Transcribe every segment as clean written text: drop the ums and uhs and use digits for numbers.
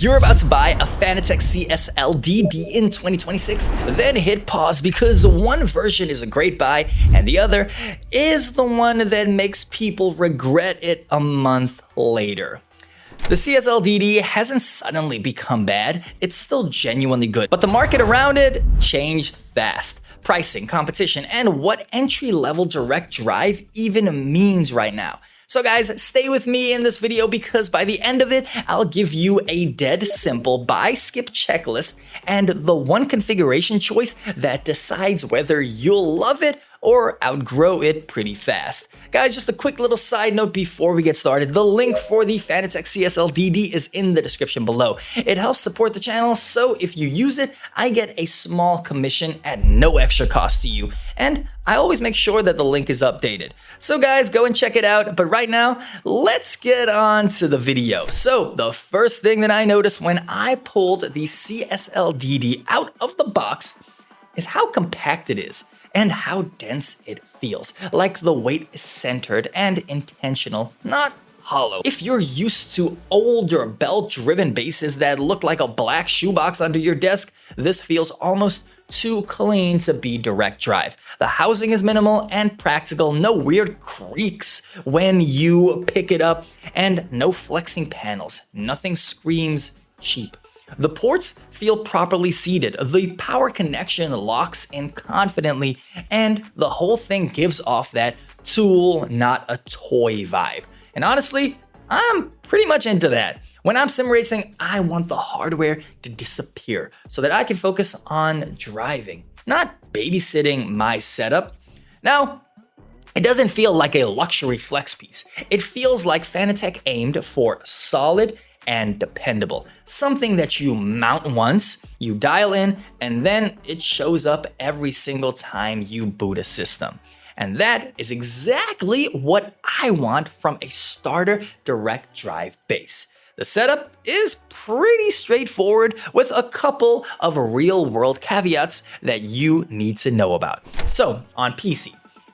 If you're about to buy a Fanatec CSL DD in 2026, then hit pause because one version is a great buy and the other is the one that makes people regret it a month later. The CSL DD hasn't suddenly become bad, it's still genuinely good, but the market around it changed fast. Pricing, competition, and what entry-level direct drive even means right now. So guys, stay with me in this video because by the end of it, I'll give you a dead simple buy skip checklist and the one configuration choice that decides whether you'll love it or outgrow it pretty fast. Guys, just a quick little side note before we get started. The link for the Fanatec CSL DD is in the description below. It helps support the channel, so if you use it, I get a small commission at no extra cost to you. And I always make sure that the link is updated. So guys, go and check it out. But right now, let's get on to the video. So the first thing that I noticed when I pulled the CSL DD out of the box is how compact it is and how dense it feels. Like the weight is centered and intentional, not hollow. If you're used to older belt-driven bases that look like a black shoebox under your desk, this feels almost too clean to be direct drive. The housing is minimal and practical, no weird creaks when you pick it up, and no flexing panels. Nothing screams cheap. The ports feel properly seated, the power connection locks in confidently, and the whole thing gives off that tool, not a toy vibe. And honestly, I'm pretty much into that. When I'm sim racing, I want the hardware to disappear so that I can focus on driving, not babysitting my setup. Now, it doesn't feel like a luxury flex piece. It feels like Fanatec aimed for solid and dependable. Something that you mount once, you dial in, and then it shows up every single time you boot a system. And that is exactly what I want from a starter direct drive base. The setup is pretty straightforward with a couple of real world caveats that you need to know about. So on PC,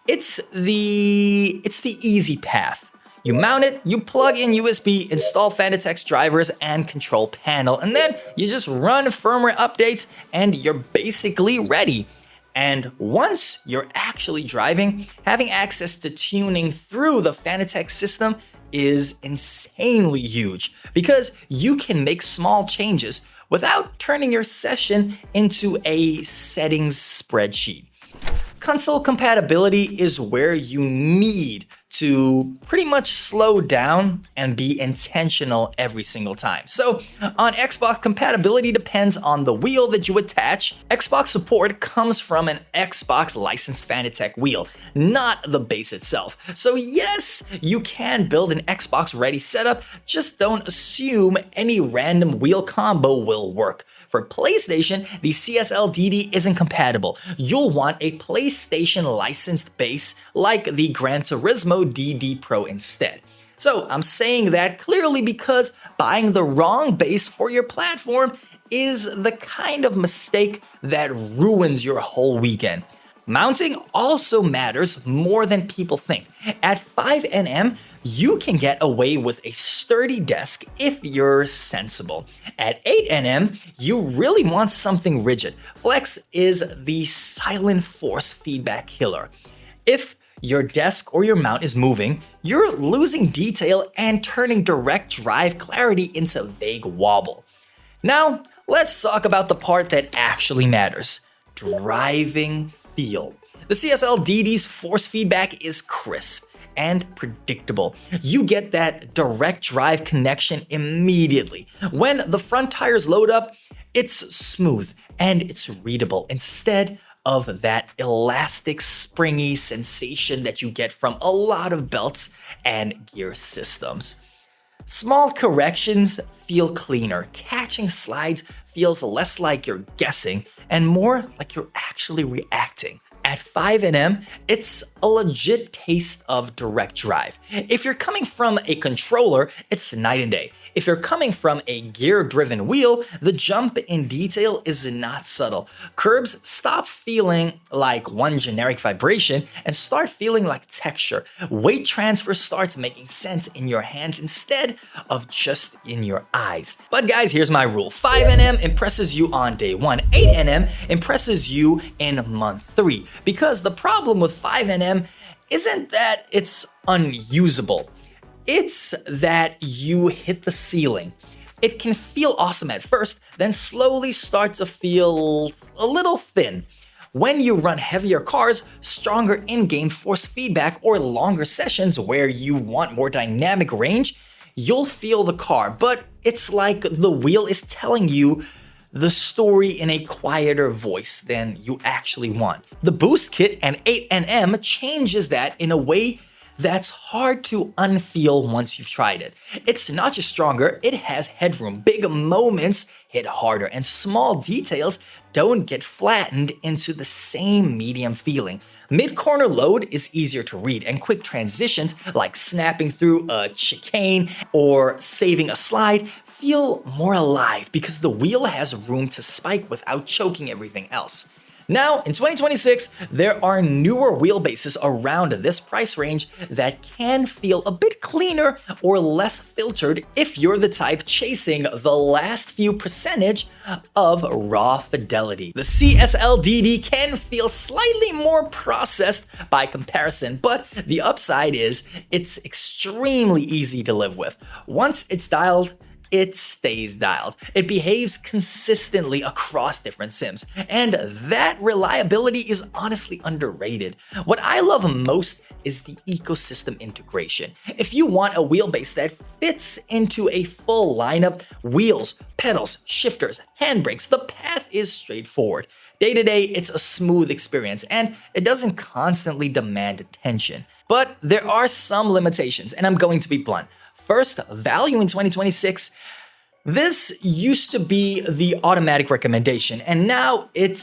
it's the easy path. You mount it, you plug in USB, install Fanatec's drivers and control panel, and then you just run firmware updates and you're basically ready. And once you're actually driving, having access to tuning through the Fanatec system is insanely huge because you can make small changes without turning your session into a settings spreadsheet. Console compatibility is where you need to pretty much slow down and be intentional every single time. So on Xbox, compatibility depends on the wheel that you attach. Xbox support comes from an Xbox licensed Fanatec wheel, not the base itself. So yes, you can build an Xbox ready setup, just don't assume any random wheel combo will work. For PlayStation, the CSL DD isn't compatible. You'll want a PlayStation licensed base like the Gran Turismo DD Pro instead. So I'm saying that clearly because buying the wrong base for your platform is the kind of mistake that ruins your whole weekend. Mounting also matters more than people think. At 5nm, you can get away with a sturdy desk if you're sensible. At 8nm, you really want something rigid. Flex is the silent force feedback killer. If your desk or your mount is moving, you're losing detail and turning direct drive clarity into vague wobble. Now, let's talk about the part that actually matters: driving feel. The CSL DD's force feedback is crisp and predictable. You get that direct drive connection immediately. When the front tires load up, it's smooth and it's readable instead of that elastic, springy sensation that you get from a lot of belts and gear systems. Small corrections feel cleaner. Catching slides feels less like you're guessing and more like you're actually reacting. At 5nm, it's a legit taste of direct drive. If you're coming from a controller, it's night and day. If you're coming from a gear-driven wheel, the jump in detail is not subtle. Curbs stop feeling like one generic vibration and start feeling like texture. Weight transfer starts making sense in your hands instead of just in your eyes. But guys, here's my rule. 5nm impresses you on day 1. 8nm impresses you in month 3. Because the problem with 5nm isn't that it's unusable. It's that you hit the ceiling. It can feel awesome at first, then slowly start to feel a little thin. When you run heavier cars, stronger in-game force feedback, or longer sessions where you want more dynamic range, you'll feel the car, but it's like the wheel is telling you the story in a quieter voice than you actually want. The boost kit and 8nm changes that in a way that's hard to unfeel once you've tried it. It's not just stronger, it has headroom. Big moments hit harder, and small details don't get flattened into the same medium feeling. Mid-corner load is easier to read, and quick transitions like snapping through a chicane or saving a slide feel more alive because the wheel has room to spike without choking everything else. Now, in 2026, there are newer wheelbases around this price range that can feel a bit cleaner or less filtered if you're the type chasing the last few percentage of raw fidelity. The CSL DD can feel slightly more processed by comparison, but the upside is it's extremely easy to live with. Once it's dialed, it stays dialed. It behaves consistently across different sims, and that reliability is honestly underrated. What I love most is the ecosystem integration. If you want a wheelbase that fits into a full lineup, wheels, pedals, shifters, handbrakes, the path is straightforward. Day to day, it's a smooth experience, and it doesn't constantly demand attention. But there are some limitations, and I'm going to be blunt. First, value in 2026. This used to be the automatic recommendation, and now it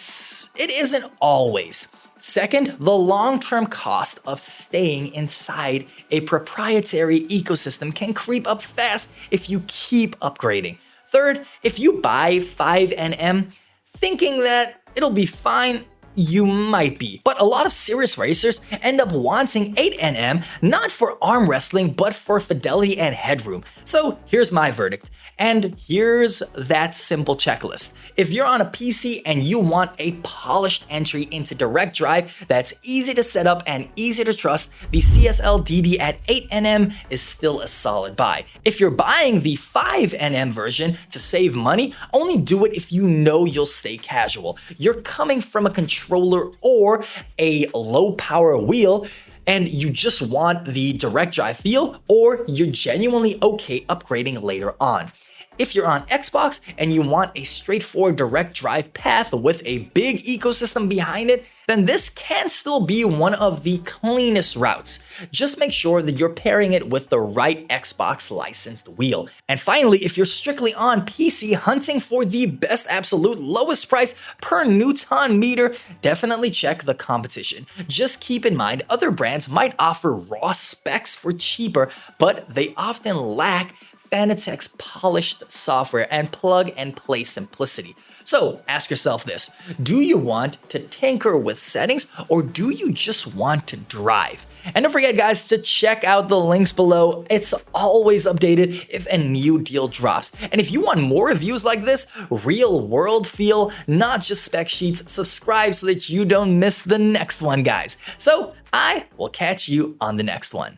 isn't always. Second, the long-term cost of staying inside a proprietary ecosystem can creep up fast if you keep upgrading. Third, if you buy 5nm thinking that it'll be fine, you might be. But a lot of serious racers end up wanting 8nm not for arm wrestling but for fidelity and headroom. So here's my verdict, and here's that simple checklist. If you're on a PC and you want a polished entry into direct drive that's easy to set up and easy to trust, the CSL DD at 8nm is still a solid buy. If you're buying the 5nm version to save money, only do it if you know you'll stay casual. You're coming from a controller or a low power wheel and you just want the direct drive feel, or you're genuinely okay upgrading later on. If you're on Xbox and you want a straightforward direct drive path with a big ecosystem behind it, then this can still be one of the cleanest routes. Just make sure that you're pairing it with the right Xbox licensed wheel. And finally, if you're strictly on PC hunting for the best absolute lowest price per Newton meter, definitely check the competition. Just keep in mind, other brands might offer raw specs for cheaper, but they often lack Fanatec's polished software and plug-and-play simplicity. So ask yourself this: do you want to tinker with settings, or do you just want to drive? And don't forget, guys, to check out the links below. It's always updated if a new deal drops. And if you want more reviews like this, real world feel, not just spec sheets, subscribe so that you don't miss the next one, guys. So I will catch you on the next one.